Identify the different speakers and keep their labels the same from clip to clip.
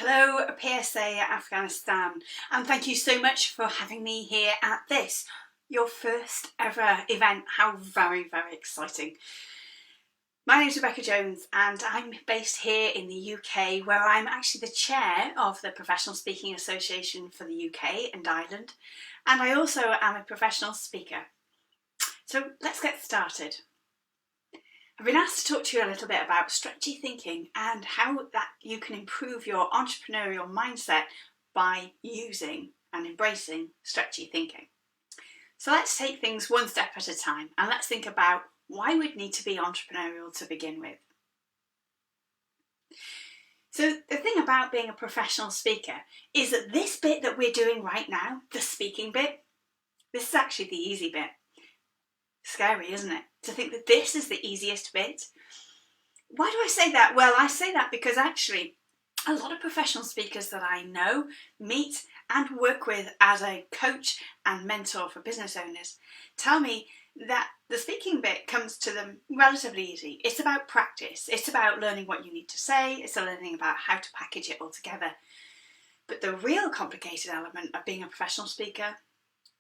Speaker 1: Hello PSA Afghanistan, and thank you so much for having me here at this, your first ever event. How very exciting. My name is Rebecca Jones and I'm based here in the UK, where I'm actually the chair of the Professional Speaking Association for the UK and Ireland, and I also am a professional speaker. So let's get started. I've been asked to talk to you a little bit about strategy thinking and how that you can improve your entrepreneurial mindset by using and embracing strategy thinking. So let's take things one step at a time and let's think about why we'd need to be entrepreneurial to begin with. So the thing about being a professional speaker is that this bit that we're doing right now, the speaking bit, this is actually the easy bit. Scary, isn't it? To think that this is the easiest bit. Why do I say that? Well, I say that because actually a lot of professional speakers that I know, meet and work with as a coach and mentor for business owners tell me that the speaking bit comes to them relatively easy. It's about practice. It's about learning what you need to say. It's learning about how to package it all together. But the real complicated element of being a professional speaker,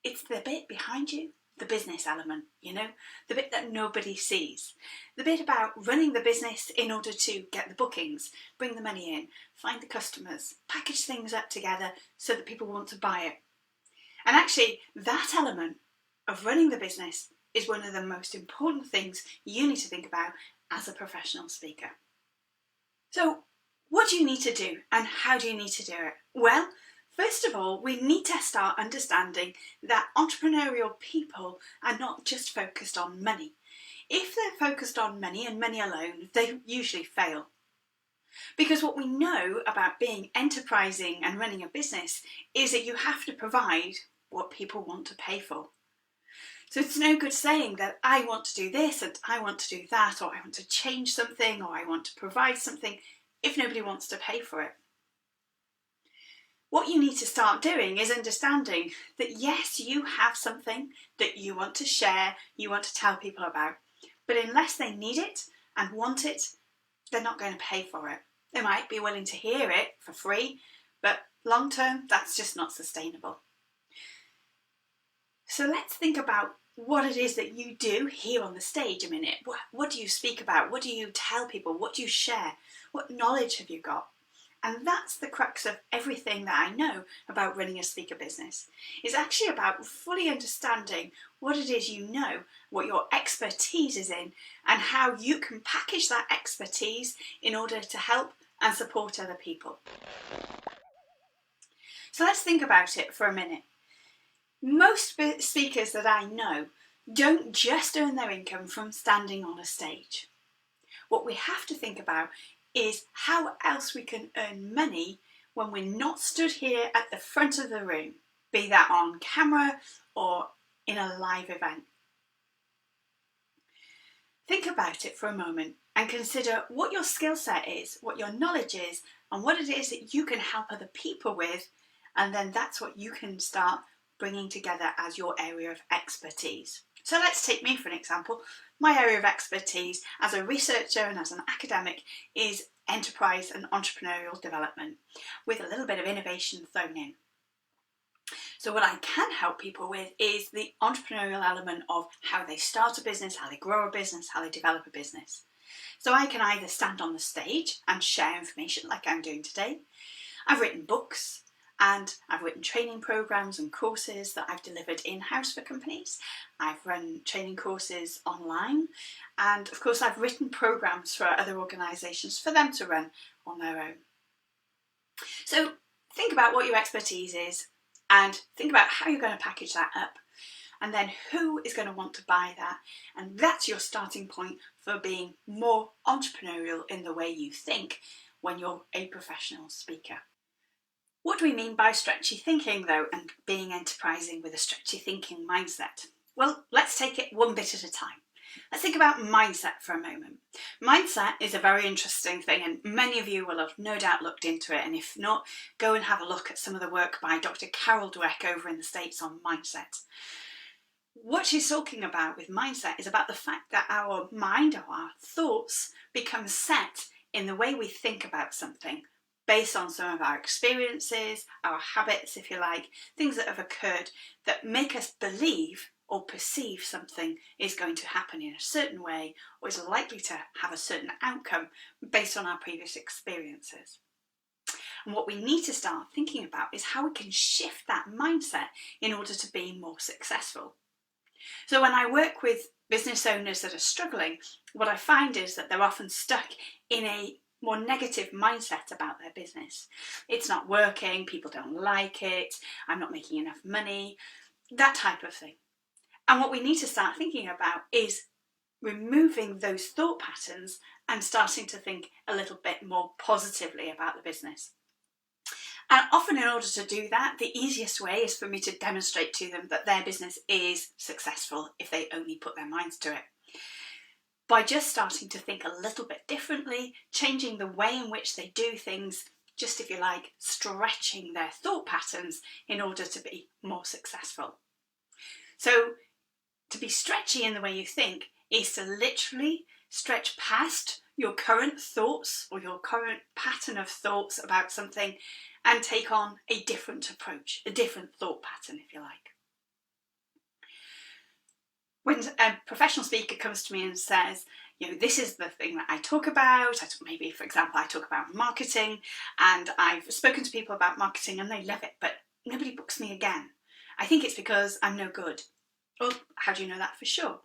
Speaker 1: it's the bit behind you. The business element, the bit that nobody sees. The bit about running the business in order to get the bookings, bring the money in, find the customers, package things up together so that people want to buy it. And actually, that element of running the business is one of the most important things you need to think about as a professional speaker. So, what do you need to do and how do you need to do it? Well, first of all, we need to start understanding that entrepreneurial people are not just focused on money. If they're focused on money and money alone, they usually fail. Because what we know about being enterprising and running a business is that you have to provide what people want to pay for. So it's no good saying that I want to do this and I want to do that, or I want to change something, or I want to provide something if nobody wants to pay for it. What you need to start doing is understanding that yes, you have something that you want to share, you want to tell people about, but unless they need it and want it, they're not going to pay for it. They might be willing to hear it for free, but long term, that's just not sustainable. So let's think about what it is that you do here on the stage a minute. What do you speak about? What do you tell people? What do you share? What knowledge have you got? And that's the crux of everything that I know about running a speaker business. It's actually about fully understanding what it is you know, what your expertise is in, and how you can package that expertise in order to help and support other people. So let's think about it for a minute. Most speakers that I know don't just earn their income from standing on a stage. What we have to think about is how else we can earn money when we're not stood here at the front of the room, be that on camera or in a live event. Think about it for a moment and consider what your skill set is, what your knowledge is, and what it is that you can help other people with, and then that's what you can start bringing together as your area of expertise. So let's take me for an example. My area of expertise as a researcher and as an academic is enterprise and entrepreneurial development, with a little bit of innovation thrown in. So what I can help people with is the entrepreneurial element of how they start a business, how they grow a business, how they develop a business. So I can either stand on the stage and share information like I'm doing today. I've written books, and I've written training programs and courses that I've delivered in-house for companies. I've run training courses online. And of course, I've written programs for other organisations for them to run on their own. So think about what your expertise is and think about how you're going to package that up. And then who is going to want to buy that? And that's your starting point for being more entrepreneurial in the way you think when you're a professional speaker. What do we mean by strategy thinking though, and being enterprising with a strategy thinking mindset? Well, let's take it one bit at a time. Let's think about mindset for a moment. Mindset is a very interesting thing, and many of you will have no doubt looked into it, and if not, go and have a look at some of the work by Dr. Carol Dweck over in the States on mindset. What she's talking about with mindset is about the fact that our mind or our thoughts become set in the way we think about something based on some of our experiences, our habits, if you like, things that have occurred that make us believe or perceive something is going to happen in a certain way or is likely to have a certain outcome based on our previous experiences. And what we need to start thinking about is how we can shift that mindset in order to be more successful. So when I work with business owners that are struggling, what I find is that they're often stuck in a more negative mindset about their business. It's not working, people don't like it, I'm not making enough money, that type of thing. And what we need to start thinking about is removing those thought patterns and starting to think a little bit more positively about the business. And often in order to do that, the easiest way is for me to demonstrate to them that their business is successful if they only put their minds to it. By just starting to think a little bit differently, changing the way in which they do things, just if you like, stretching their thought patterns in order to be more successful. So to be stretchy in the way you think is to literally stretch past your current thoughts or your current pattern of thoughts about something and take on a different approach, a different thought pattern, if you like. When a professional speaker comes to me and says, this is the thing that I talk about, maybe, for example, I talk about marketing, and I've spoken to people about marketing and they love it, but nobody books me again. I think it's because I'm no good. Well, how do you know that for sure?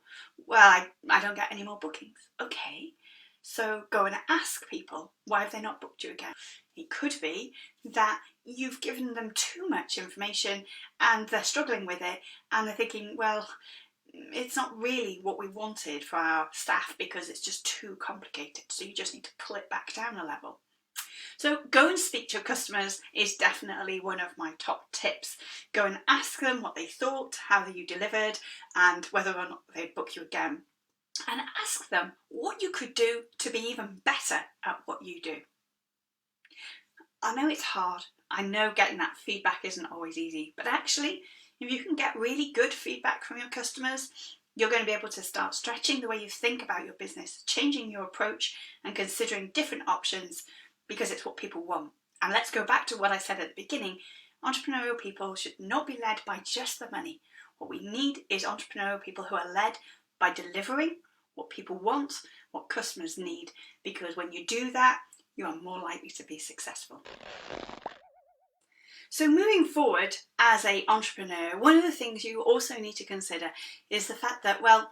Speaker 1: Well, I don't get any more bookings. Okay, so go and ask people, why have they not booked you again? It could be that you've given them too much information and they're struggling with it and they're thinking, well, it's not really what we wanted for our staff because it's just too complicated, so you just need to pull it back down a level. So go and speak to your customers is definitely one of my top tips. Go and ask them what they thought, how you delivered, and whether or not they'd book you again. And ask them what you could do to be even better at what you do. I know it's hard. I know getting that feedback isn't always easy, but actually, if you can get really good feedback from your customers, you're going to be able to start stretching the way you think about your business, changing your approach and considering different options because it's what people want. And let's go back to what I said at the beginning. Entrepreneurial people should not be led by just the money. What we need is entrepreneurial people who are led by delivering what people want, what customers need, because when you do that, you are more likely to be successful. So moving forward as an entrepreneur, one of the things you also need to consider is the fact that, well,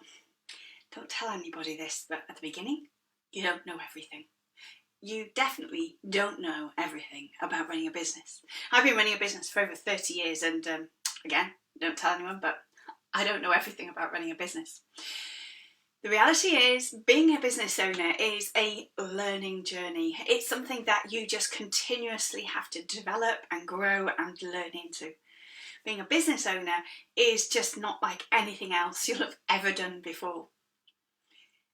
Speaker 1: don't tell anybody this, but at the beginning, you don't know everything. You definitely don't know everything about running a business. I've been running a business for over 30 years and again, don't tell anyone, but I don't know everything about running a business. The reality is, being a business owner is a learning journey. It's something that you just continuously have to develop and grow and learn into. Being a business owner is just not like anything else you'll have ever done before.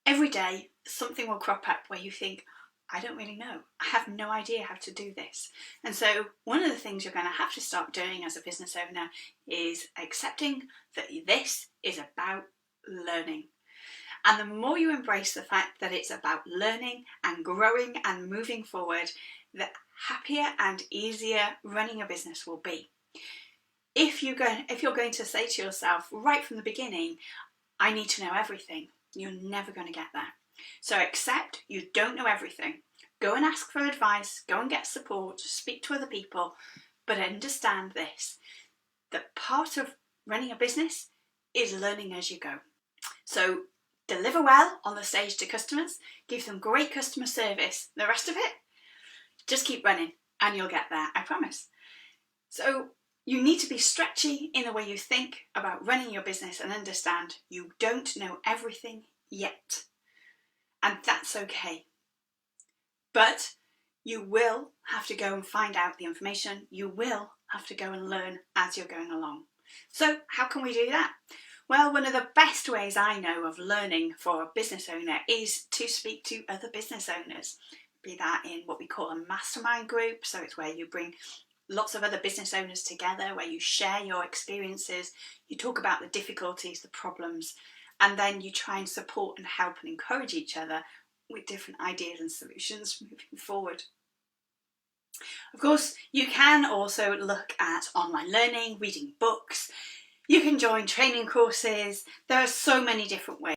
Speaker 1: Every day, something will crop up where you think, I don't really know. I have no idea how to do this. And so one of the things you're going to have to start doing as a business owner is accepting that this is about learning. And the more you embrace the fact that it's about learning and growing and moving forward, the happier and easier running a business will be. If you're going to say to yourself right from the beginning, I need to know everything, you're never going to get that. So accept you don't know everything. Go and ask for advice, go and get support, speak to other people, but understand this, that part of running a business is learning as you go. So deliver well on the stage to customers, give them great customer service. The rest of it, just keep running and you'll get there, I promise. So you need to be stretchy in the way you think about running your business and understand you don't know everything yet. And that's okay. But you will have to go and find out the information. You will have to go and learn as you're going along. So how can we do that? Well, one of the best ways I know of learning for a business owner is to speak to other business owners. Be that in what we call a mastermind group. So it's where you bring lots of other business owners together, where you share your experiences, you talk about the difficulties, the problems, and then you try and support and help and encourage each other with different ideas and solutions moving forward. Of course, you can also look at online learning, reading books, you can join training courses. There are so many different ways.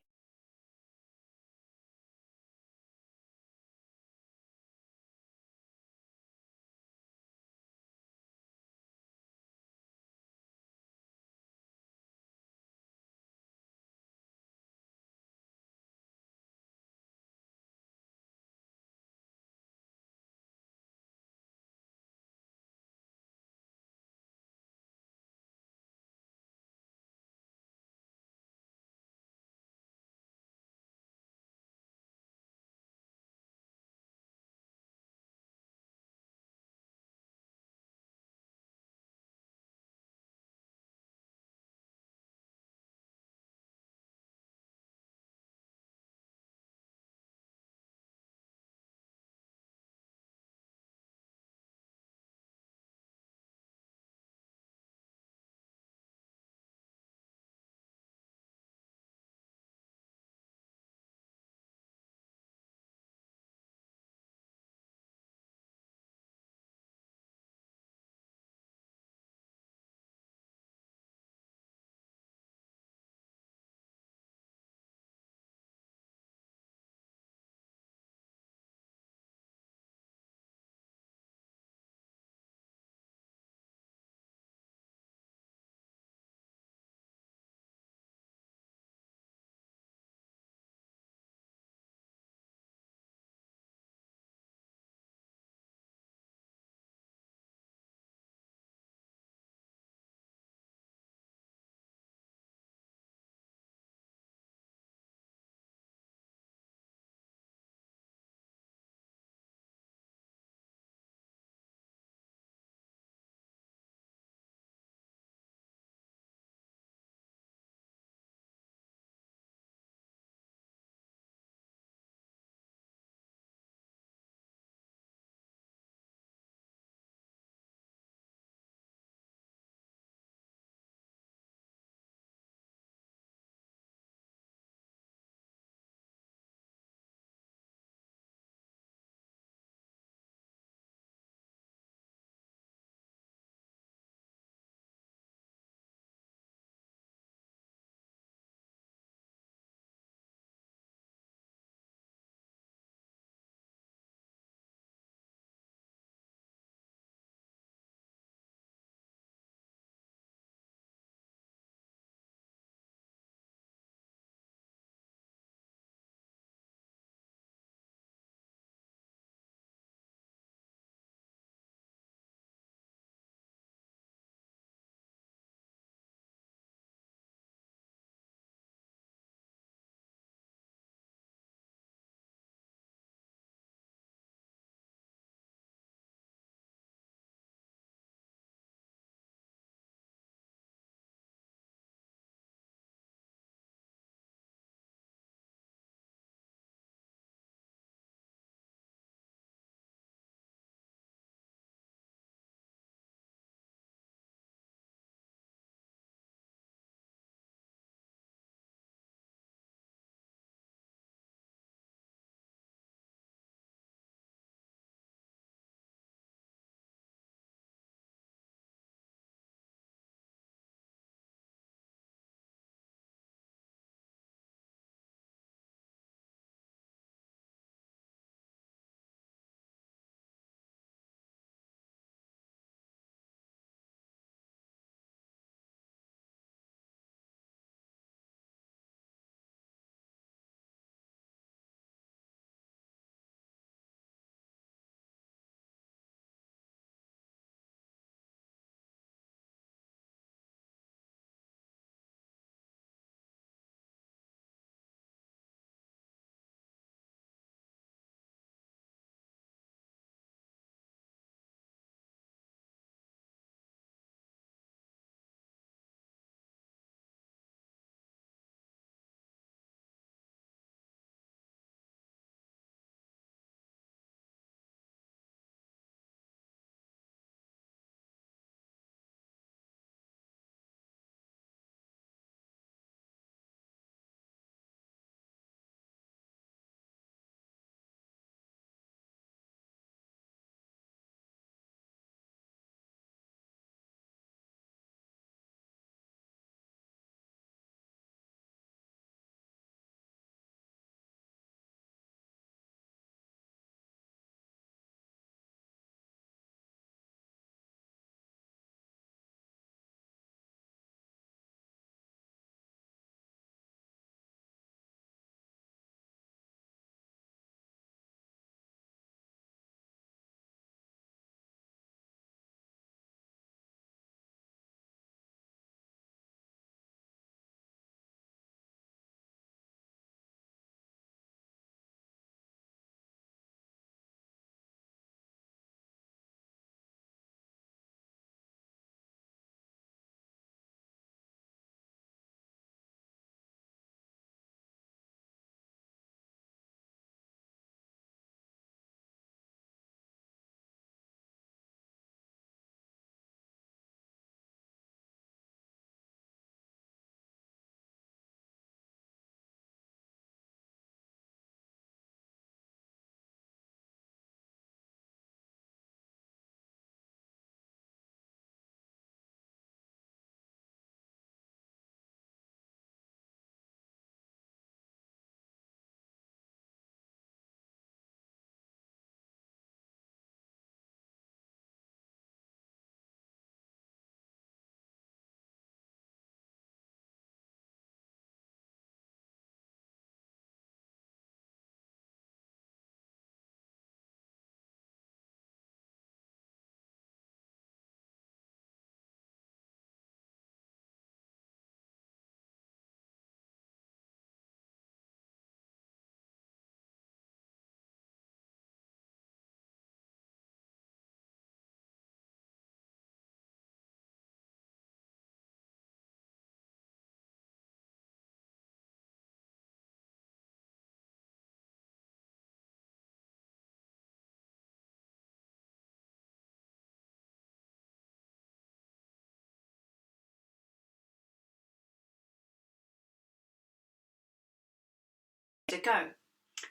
Speaker 1: ago.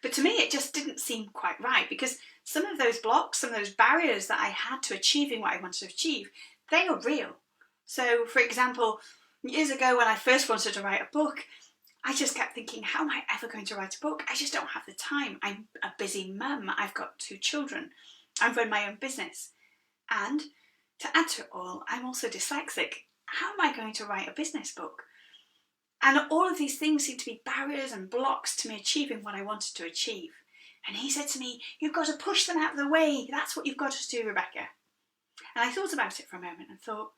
Speaker 1: But to me, it just didn't seem quite right, because some of those blocks, some of those barriers that I had to achieving what I wanted to achieve, they are real. So, for example, years ago when I first wanted to write a book, I just kept thinking, how am I ever going to write a book? I just don't have the time. I'm a busy mum. I've got 2 children. I run my own business. And to add to it all, I'm also dyslexic. How am I going to write a business book? And all of these things seem to be barriers and blocks to me achieving what I wanted to achieve. And he said to me, you've got to push them out of the way. That's what you've got to do, Rebecca. And I thought about it for a moment and thought,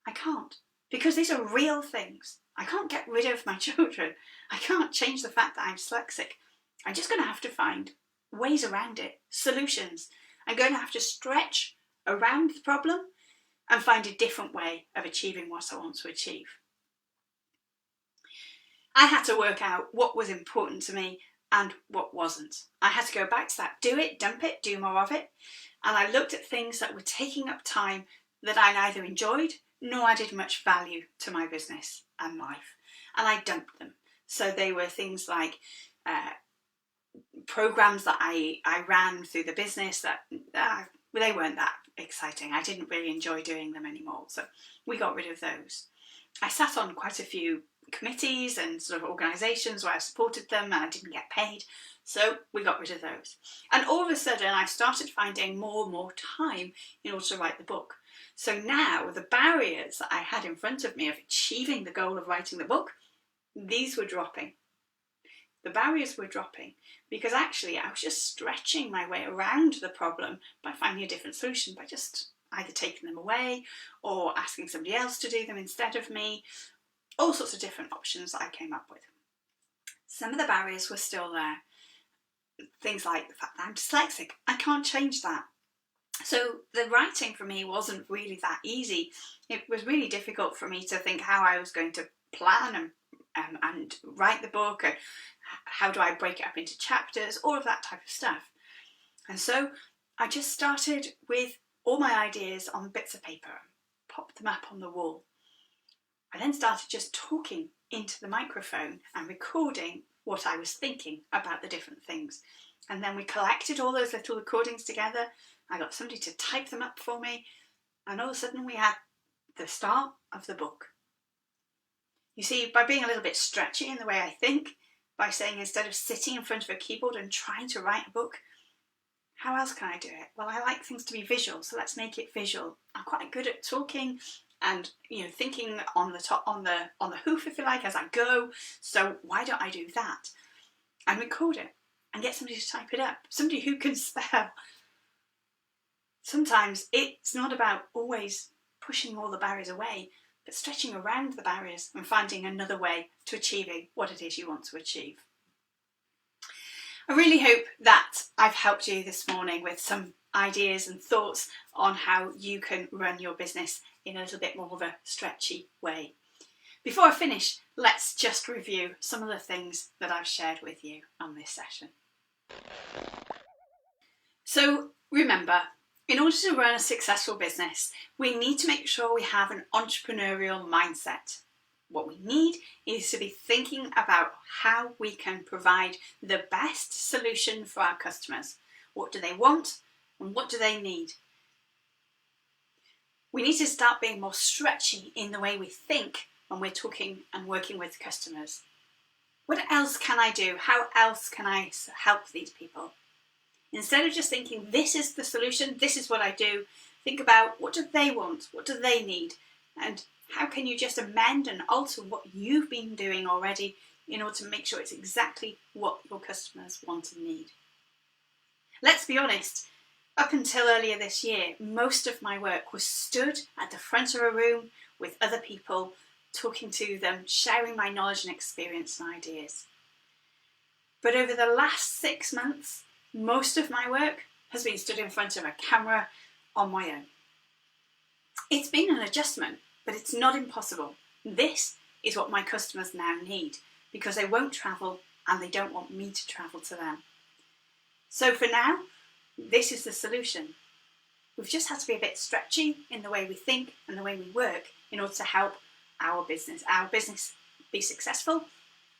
Speaker 1: I can't, because these are real things. I can't get rid of my children. I can't change the fact that I'm dyslexic. I'm just going to have to find ways around it, solutions. I'm going to have to stretch around the problem and find a different way of achieving what I want to achieve. I had to work out what was important to me and what wasn't. I had to go back to that do it, dump it, do more of it. And I looked at things that were taking up time that I neither enjoyed nor added much value to my business and life. And I dumped them. So they were things like programs that I ran through the business that they weren't that exciting. I didn't really enjoy doing them anymore. So we got rid of those. I sat on quite a few committees and sort of organisations where I supported them and I didn't get paid. So we got rid of those. And all of a sudden I started finding more and more time in order to write the book. So now the barriers that I had in front of me of achieving the goal of writing the book, these were dropping. The barriers were dropping because actually I was just stretching my way around the problem by finding a different solution, by just either taking them away or asking somebody else to do them instead of me. All sorts of different options that I came up with. Some of the barriers were still there. Things like the fact that I'm dyslexic. I can't change that. So the writing for me wasn't really that easy. It was really difficult for me to think how I was going to plan and write the book, and how do I break it up into chapters, all of that type of stuff. And so I just started with all my ideas on bits of paper, popped them up on the wall. I then started just talking into the microphone and recording what I was thinking about the different things. And then we collected all those little recordings together. I got somebody to type them up for me. And all of a sudden we had the start of the book. You see, by being a little bit stretchy in the way I think, by saying instead of sitting in front of a keyboard and trying to write a book, how else can I do it? Well, I like things to be visual, so let's make it visual. I'm quite good at talking and thinking on the hoof, if you like, as I go. So why don't I do that and record it and get somebody to type it up, somebody who can spell. Sometimes it's not about always pushing all the barriers away, but stretching around the barriers and finding another way to achieving what it is you want to achieve. I really hope that I've helped you this morning with some ideas and thoughts on how you can run your business in a little bit more of a stretchy way. Before I finish, let's just review some of the things that I've shared with you on this session. So remember, in order to run a successful business, we need to make sure we have an entrepreneurial mindset. What we need is to be thinking about how we can provide the best solution for our customers. What do they want and what do they need? We need to start being more stretchy in the way we think when we're talking and working with customers. What else can I do? How else can I help these people? Instead of just thinking, this is the solution, this is what I do, think about what do they want, what do they need, and how can you just amend and alter what you've been doing already in order to make sure it's exactly what your customers want and need. Let's be honest, up until earlier this year, most of my work was stood at the front of a room with other people, talking to them, sharing my knowledge and experience and ideas. But over the last 6 months, most of my work has been stood in front of a camera on my own. It's been an adjustment, but it's not impossible. This is what my customers now need because they won't travel and they don't want me to travel to them. So for now, this is the solution. We've just had to be a bit stretchy in the way we think and the way we work in order to help our business be successful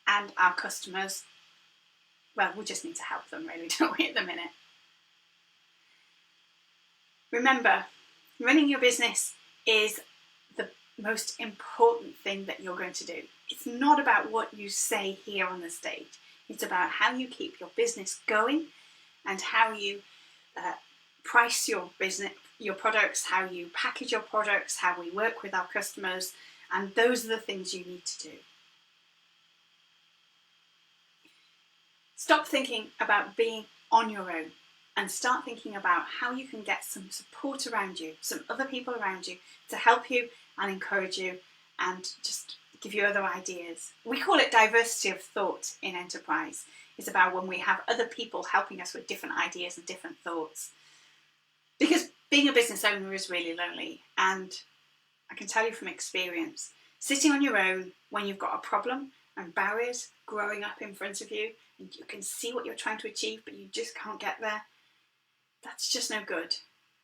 Speaker 1: and our customers well, we just need to help them really, don't we, at the minute? Remember, running your business is the most important thing that you're going to do. It's not about what you say here on the stage. It's about how you keep your business going and how you price your business, your products, how you package your products, how we work with our customers, and those are the things you need to do. Stop thinking about being on your own and start thinking about how you can get some support around you, some other people around you to help you and encourage you and just give you other ideas. We call it diversity of thought in enterprise. It's about when we have other people helping us with different ideas and different thoughts. Because being a business owner is really lonely, and I can tell you from experience, sitting on your own when you've got a problem and barriers growing up in front of you and you can see what you're trying to achieve but you just can't get there, that's just no good.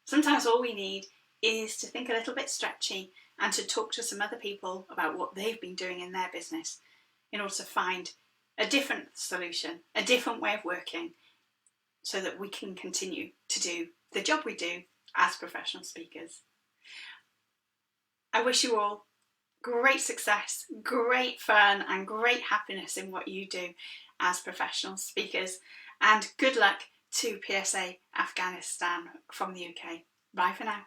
Speaker 1: Sometimes all we need is to think a little bit stretchy and to talk to some other people about what they've been doing in their business in order to find a different solution, a different way of working, so that we can continue to do the job we do as professional speakers. I wish you all great success, great fun and great happiness in what you do as professional speakers, and good luck to PSA Afghanistan from the UK. Bye for now.